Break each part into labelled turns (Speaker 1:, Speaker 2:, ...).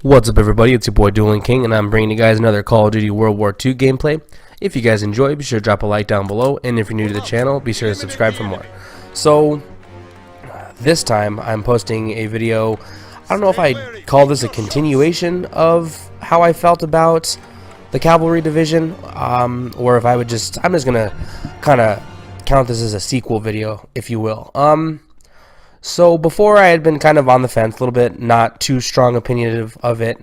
Speaker 1: What's up, everybody? It's your boy Dueling King, and I'm bringing you guys another Call of Duty World War II gameplay. If you guys enjoy, be sure to drop a like down below, and if you're new to the channel, be sure to subscribe for more. So, this time I'm posting a video. I don't know if I call this a continuation of how I felt about the Cavalry Division, or if I'm just gonna kind of count this as a sequel video, if you will. So before I had been kind of on the fence a little bit, not too strong opinion of it.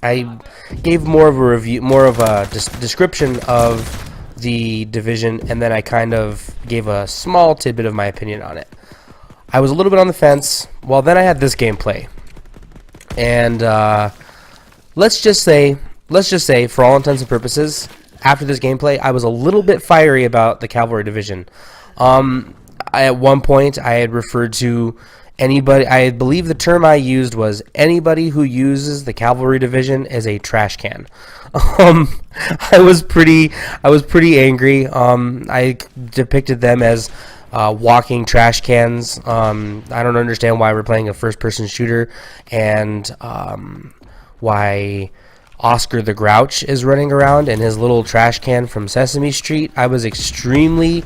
Speaker 1: I gave more of a review, more of a description of the division, and then I kind of gave a small tidbit of my opinion on it. I was a little bit on the fence. Well, then I had this gameplay, and let's just say, for all intents and purposes, after this gameplay, I was a little bit fiery about the Cavalry Division. At one point, I had referred to anybody. I believe the term I used was anybody who uses the Cavalry Division as a trash can. I was pretty angry. I depicted them as walking trash cans. I don't understand why we're playing a first-person shooter, and why Oscar the Grouch is running around in his little trash can from Sesame Street. I was extremely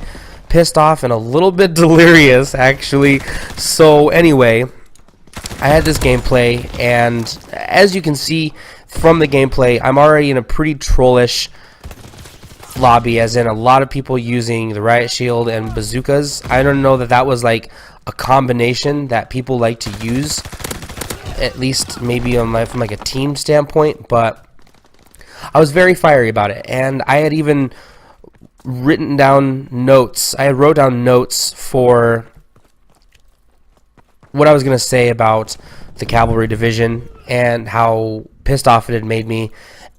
Speaker 1: pissed off and a little bit delirious, actually. So anyway, I had this gameplay, and as you can see from the gameplay, I'm already in a pretty trollish lobby, as in a lot of people using the riot shield and bazookas. I don't know that was like a combination that people like to use, at least maybe from like a team standpoint, but I was very fiery about it, and I had even written down notes. I wrote down notes for what I was going to say about the Cavalry Division and how pissed off it had made me.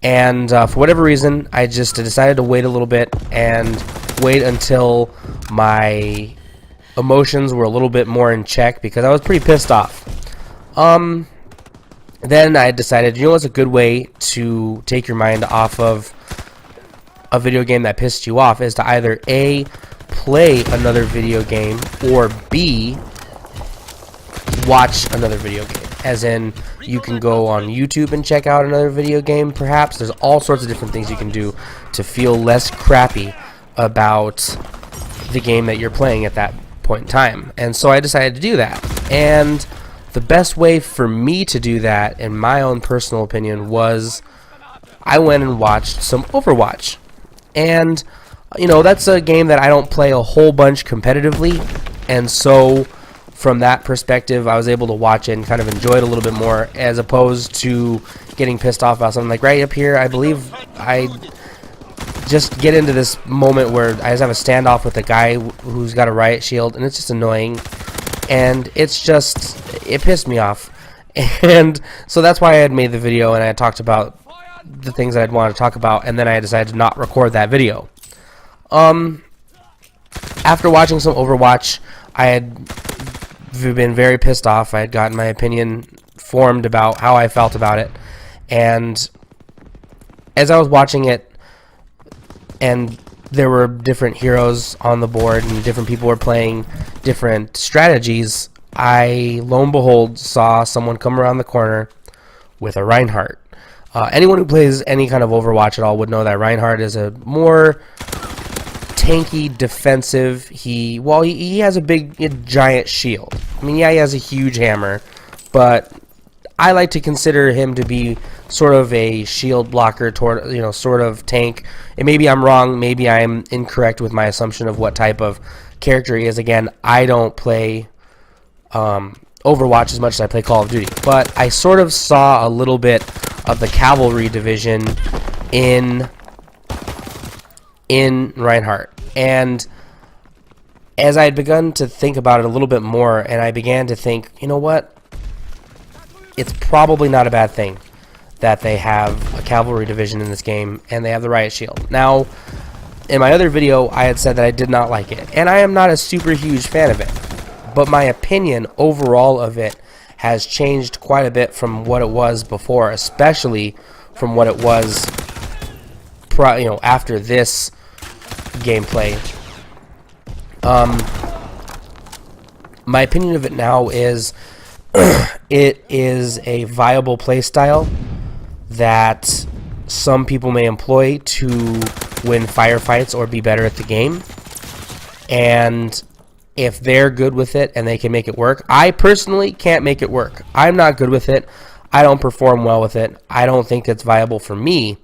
Speaker 1: And for whatever reason, I just decided to wait a little bit and wait until my emotions were a little bit more in check, because I was pretty pissed off. Then I decided, you know what's a good way to take your mind off of a video game that pissed you off is to either A, play another video game, or B, watch another video game. As in, you can go on YouTube and check out another video game, perhaps. There's all sorts of different things you can do to feel less crappy about the game that you're playing at that point in time. And so I decided to do that. And the best way for me to do that, in my own personal opinion, was I went and watched some Overwatch. And, you know, that's a game that I don't play a whole bunch competitively, and so from that perspective, I was able to watch it and kind of enjoy it a little bit more, as opposed to getting pissed off about something. Like right up here, I believe I just get into this moment where I just have a standoff with a guy who's got a riot shield, and it's just annoying, and it pissed me off. And so that's why I had made the video, and I had talked about the things I'd want to talk about, and then I decided to not record that video. After watching some Overwatch, I had been very pissed off. I had gotten my opinion formed about how I felt about it, and as I was watching it, and there were different heroes on the board, and different people were playing different strategies, I, lo and behold, saw someone come around the corner with a Reinhardt. Anyone who plays any kind of Overwatch at all would know that Reinhardt is a more tanky, defensive. He has a giant shield. I mean, yeah, he has a huge hammer, but I like to consider him to be sort of a shield blocker, toward, you know, sort of tank. And maybe I'm wrong. Maybe I'm incorrect with my assumption of what type of character he is. Again, I don't play Overwatch as much as I play Call of Duty, but I sort of saw a little bit of the Cavalry Division in Reinhardt. And as I had begun to think about it a little bit more, and I began to think, you know what, it's probably not a bad thing that they have a Cavalry Division in this game, and they have the riot shield. Now, in my other video, I had said that I did not like it, and I am not a super huge fan of it, but my opinion overall of it has changed quite a bit from what it was before, especially from what it was after this gameplay. My opinion of it now is it is a viable play style that some people may employ to win firefights or be better at the game. And if they're good with it and they can make it work, I personally can't make it work. I'm not good with it. I don't perform well with it. I don't think it's viable for me.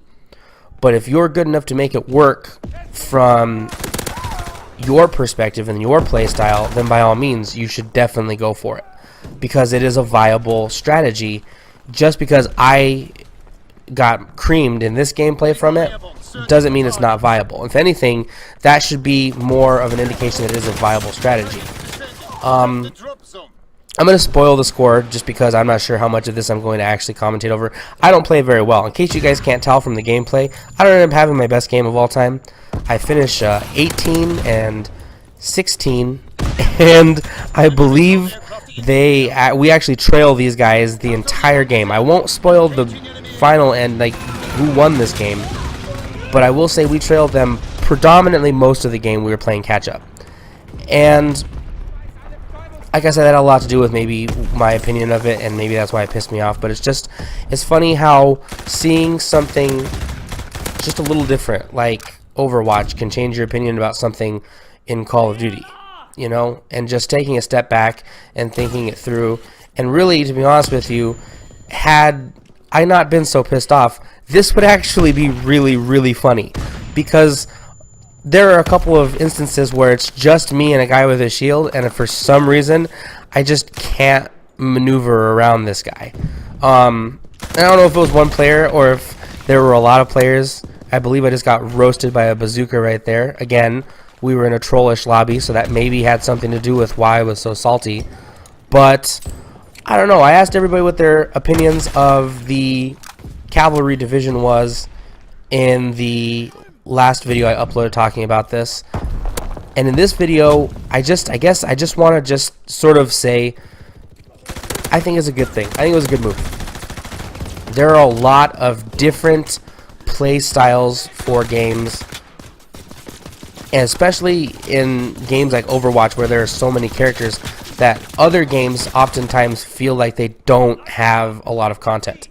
Speaker 1: But if you're good enough to make it work from your perspective and your play style, then by all means, you should definitely go for it, because it is a viable strategy. Just because I got creamed in this gameplay from it doesn't mean it's not viable. If anything, that should be more of an indication that it is a viable strategy. I'm going to spoil the score just because I'm not sure how much of this I'm going to actually commentate over. I don't play very well. In case you guys can't tell from the gameplay, I don't end up having my best game of all time. I finish 18 and 16, and I believe we actually trail these guys the entire game. I won't spoil the final and like who won this game, but I will say we trailed them predominantly most of the game. We were playing catch up, and like I said, that had a lot to do with maybe my opinion of it, and maybe that's why it pissed me off. But it's funny how seeing something just a little different like Overwatch can change your opinion about something in Call of Duty, you know, and just taking a step back and thinking it through. And really, to be honest with you, had I not been so pissed off, this would actually be really, really funny, because there are a couple of instances where it's just me and a guy with a shield, and for some reason I just can't maneuver around this guy. I don't know if it was one player or if there were a lot of players. I believe I just got roasted by a bazooka right there. Again, we were in a trollish lobby, so that maybe had something to do with why I was so salty. But I don't know. I asked everybody what their opinions of the Cavalry division was in the last video I uploaded talking about this. And in this video, I guess I just want to just sort of say I think it's a good thing. I think it was a good move. There are a lot of different play styles for games, and especially in games like Overwatch where there are so many characters that other games oftentimes feel like they don't have a lot of content.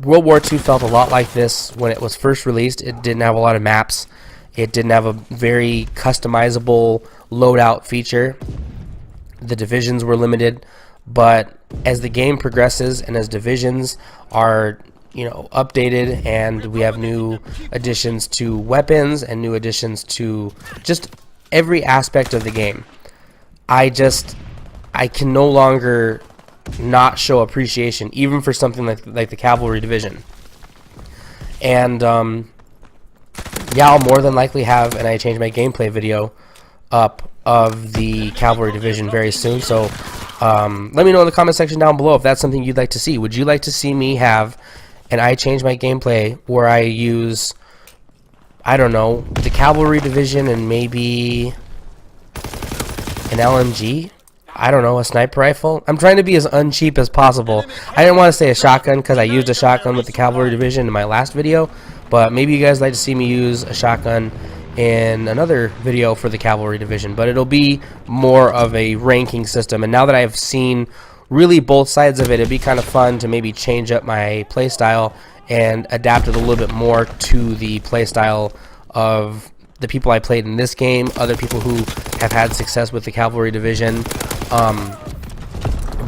Speaker 1: World War II felt a lot like this when it was first released. It didn't have a lot of maps. It didn't have a very customizable loadout feature. The divisions were limited, but as the game progresses and as divisions are, you know, updated, and we have new additions to weapons and new additions to just every aspect of the game, I can no longer not show appreciation even for something like the Cavalry division. And yeah, I'll more than likely have an I Changed My Gameplay video up of the Cavalry division very soon, so let me know in the comment section down below if that's something you'd like to see. Would you like to see me have an I Changed My Gameplay where I use, I don't know, the Cavalry division and maybe an LMG? I don't know, a sniper rifle? I'm trying to be as uncheap as possible. I didn't want to say a shotgun because I used a shotgun with the Cavalry division in my last video, but maybe you guys like to see me use a shotgun in another video for the Cavalry division. But it'll be more of a ranking system, and now that I've seen really both sides of it, it'd be kind of fun to maybe change up my playstyle and adapt it a little bit more to the playstyle of the people I played in this game, other people who have had success with the Cavalry division.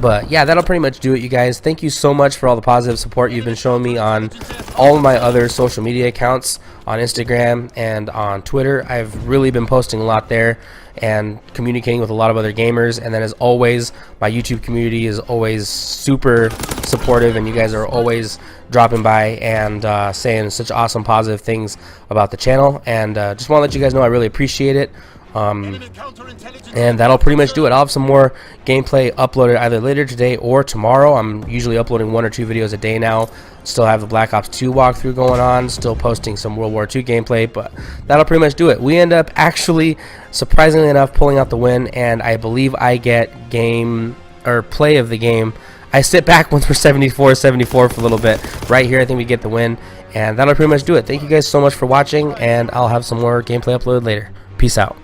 Speaker 1: But yeah, that'll pretty much do it, you guys. Thank you so much for all the positive support you've been showing me on all of my other social media accounts, on Instagram and on Twitter. I've really been posting a lot there and communicating with a lot of other gamers. And then as always, my YouTube community is always super supportive, and you guys are always dropping by and saying such awesome positive things about the channel. And just want to let you guys know I really appreciate it. And that'll pretty much do it. I'll have some more gameplay uploaded either later today or tomorrow. I'm usually uploading 1 or 2 videos a day now. Still have the Black Ops 2 walkthrough going on, still posting some World War II gameplay, but that'll pretty much do it. We end up actually, surprisingly enough, pulling out the win, and I believe I get game or play of the game. I sit back once we're 74-74 for a little bit. Right here, I think we get the win, and that'll pretty much do it. Thank you guys so much for watching, and I'll have some more gameplay uploaded later. Peace out.